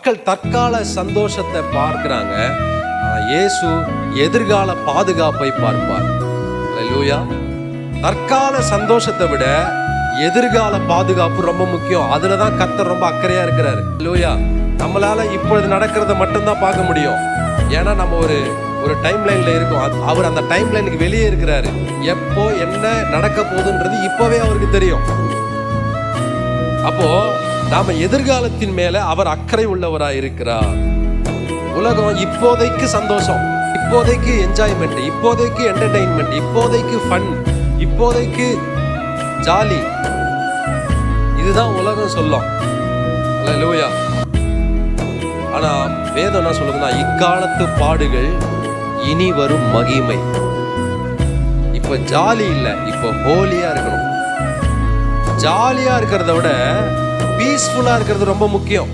மக்கள் தற்கால சந்தோஷத்தை பார்க்கிறாங்க, இயேசு எதிர்கால பாதுகாப்பை பார்ப்பார். அல்லேலூயா. தற்கால சந்தோஷத்தை விட எதிர்கால பாதுகாப்பு ரொம்ப முக்கியம். அதுலதான் கர்த்தர் ரொம்ப அக்கறையா இருக்கிறாரு. அல்லேலூயா. நம்மளால இப்பொழுது நடக்கிறத மட்டும்தான் பார்க்க முடியும். ஏன்னா நம்ம ஒரு டைம் லைன்ல இருக்கும். அவர் அந்த டைம் லைனுக்கு வெளியே இருக்கிறாரு. எப்போ என்ன நடக்க போகுதுன்றது இப்பவே அவருக்கு தெரியும். அப்போ நாம எதிர்காலத்தின் மேல அவர் அக்கறை உள்ளவராய் இருக்கிறார். உலகம் இப்போதைக்கு சந்தோஷம், இப்போதைக்கு என்ஜாய்மெண்ட், இப்போதைக்கு என்டர்டெயின்மெண்ட், இப்போதைக்கு ஃபன், இப்போதைக்கு ஜாலி, இதுதான் உலகம் சொல்லும். அல்லேலூயா. ஆனா வேதம் என்ன சொல்லுதுன்னா, இக்காலத்து பாடுகள் இனி வரும் மகிமை. இப்ப ஜாலி இல்ல, இப்ப ஹோலியா இருக்கணும். ஜாலியா இருக்கிறத விட பீஸ்ஃபுல்லா இருக்கிறது ரொம்ப முக்கியம்.